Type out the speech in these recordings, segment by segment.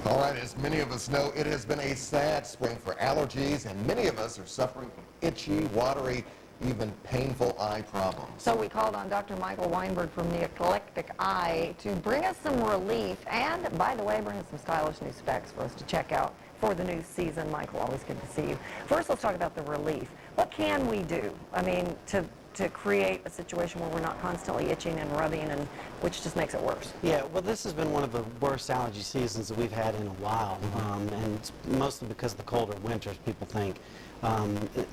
All right, as many of us know, it has been a sad spring for allergies, and many of us are suffering from itchy, watery, even painful eye problems. So we called on Dr. Michael Weinberg from the Eclectic Eye to bring us some relief and, by the way, bring us some stylish new specs for us to check out for the new season. Michael, always good to see you. First, let's talk about the relief. What can we do, to create a situation where we're not constantly itching and rubbing, and which just makes it worse? Yeah, well, this has been one of the worst allergy seasons that we've had in a while, and it's mostly because of the colder winters, people think.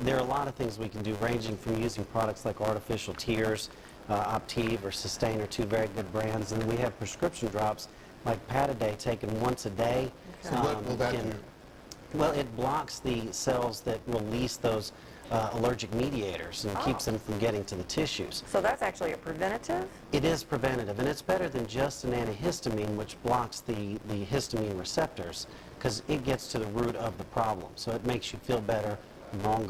There are a lot of things we can do, ranging from using products like artificial tears, Optive or Sustain are two very good brands, and we have prescription drops like Pataday taken once a day. So what will that do? Well, it blocks the cells that release those allergic mediators and keeps them from getting to the tissues. So that's actually a preventative? It is preventative, and it's better than just an antihistamine, which blocks the histamine receptors, because it gets to the root of the problem. So it makes you feel better long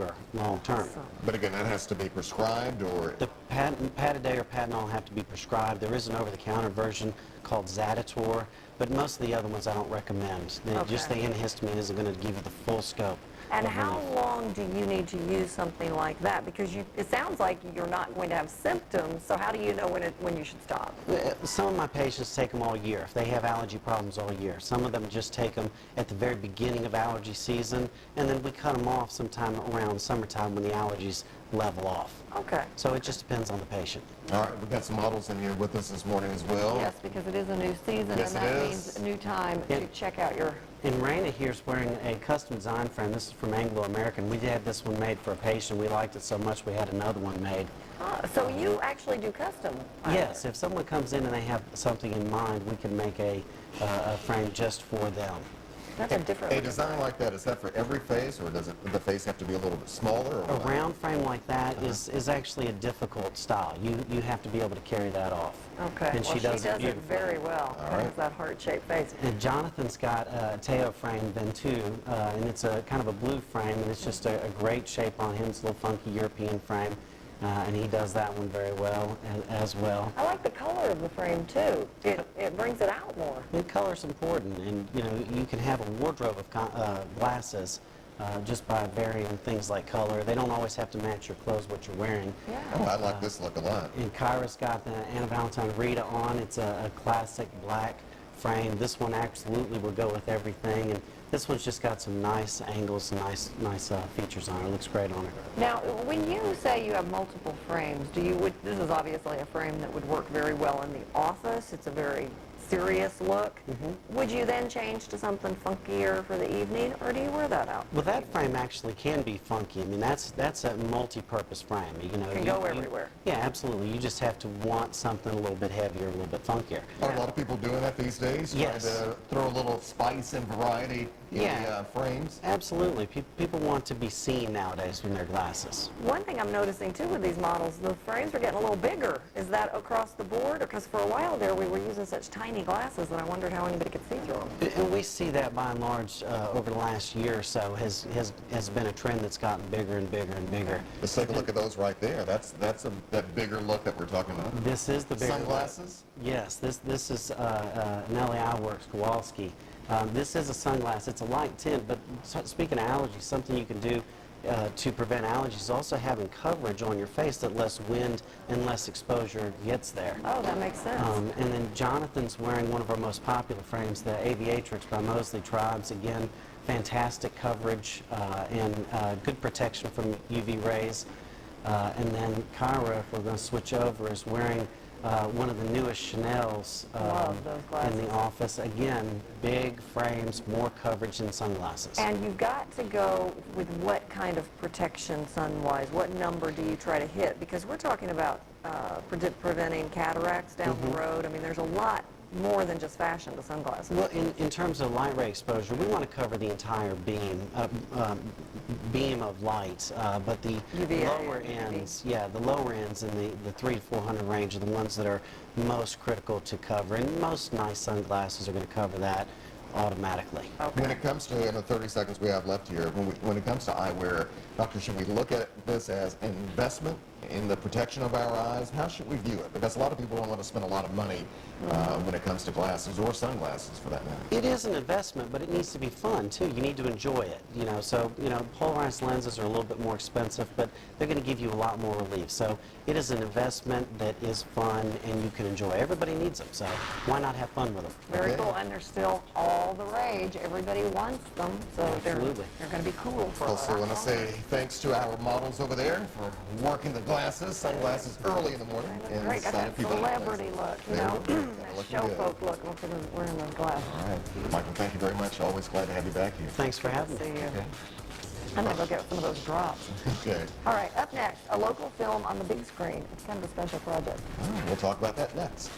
term. Awesome. But again, that has to be prescribed, or? The Pataday or Patanol have to be prescribed. There is an over-the-counter version called Zaditor, but most of the other ones I don't recommend. Just the antihistamine isn't going to give you the full scope. And how long do you need to use something like that? Because it sounds like you're not going to have symptoms, so how do you know when you should stop? Some of my patients take them all year, if they have allergy problems all year. Some of them just take them at the very beginning of allergy season, and then we cut them off sometime around summertime when the allergies level off. Okay. So it just depends on the patient. All right, we've got some models in here with us this morning as well. Yes, because it is a new season, Yes, and that it means is. a new time to check out your... And Raina here's wearing a custom design frame. This is from Anglo-American. We had this one made for a patient. We liked it so much we had another one made. So you actually do custom? Yes, if someone comes in and they have something in mind, we can make a frame just for them. That's a different... A design like that, is that for every face, or does the face have to be a little bit smaller? Or A round frame like that is actually a difficult style. You have to be able to carry that off. Okay, And she does it beautifully. very well. All That right. has that heart-shaped face. And Jonathan's got a Teo frame then too, and it's a kind of a blue frame, and it's just a great shape on him. It's a little funky European frame, and he does that one very well as well. I like the color of the frame too. It brings it out more. And color's important, and you can have a wardrobe of glasses just by varying things like color. They don't always have to match your clothes, what you're wearing. Yeah. Oh, I like this look a lot. And Kyra's got the Anna Valentine Rita on. It's a classic black frame. This one absolutely will go with everything, and this one's just got some nice angles and nice features on it. It looks great on her. Now, when you say you have multiple frames, this is obviously a frame that would work very well in the office. It's a very serious look. Would you then change to something funkier for the evening, or do you wear that out? Well, that frame actually can be funky. I mean, that's a multi-purpose frame. Can go everywhere. Yeah, absolutely. You just have to want something a little bit heavier, a little bit funkier. Are a lot of people doing that these days? Yes. Trying to throw a little spice and variety in the frames? Absolutely. People want to be seen nowadays with their glasses. One thing I'm noticing too with these models, the frames are getting a little bigger. Is that across the board? Because for a while there we were using such tiny glasses that I wondered how anybody could see through them. And we see that by and large over the last year or so has been a trend that's gotten bigger and bigger and bigger. Let's take a look at those right there. That's that bigger look that we're talking about. This is the bigger Sunglasses? look. Yes, this is Nellie Eyeworks Kowalski. This is a sunglass. It's a light tint, but speaking of allergies, something you can do to prevent allergies is also having coverage on your face that less wind and less exposure gets there. Oh, that makes sense. And then Jonathan's wearing one of our most popular frames, the Aviatrix by Mosley Tribes. Again, fantastic coverage and good protection from UV rays. And then Kyra, if we're going to switch over, is wearing one of the newest Chanel's in the office. Again, big frames, more coverage than sunglasses. And you've got to go with what kind of protection sun-wise? What number do you try to hit? Because we're talking about preventing cataracts down the road. I mean, there's a lot more than just fashion to sunglasses. Well, in terms of light ray exposure, we want to cover the entire beam of light, but the UVA lower ends, the lower ends in the 300 to 400 range are the ones that are most critical to cover, and most nice sunglasses are going to cover that automatically. Okay. When it comes to, in the 30 seconds we have left here, when it comes to eyewear, doctor, should we look at this as an investment in the protection of our eyes? How should we view it? Because a lot of people don't want to spend a lot of money when it comes to glasses or sunglasses for that matter. It is an investment, but it needs to be fun too. You need to enjoy it, So, polarized lenses are a little bit more expensive, but they're going to give you a lot more relief. So it is an investment that is fun and you can enjoy. Everybody needs them, so why not have fun with them? Very cool, and they're still all the rage. Everybody wants them, so Absolutely. they're going to be cool for us. Also want to say thanks to our models over there for working the glasses, sunglasses early in the morning. They look great. Got that celebrity look, that looking show good. folk look. Look at them wearing those glasses. All right. Michael, thank you very much. Always glad to have you back here. Thanks for having See me. you. Okay. I'm going to go get some of those drops. Okay. All right, up next, a local film on the big screen. It's kind of a special project. We'll talk about that next.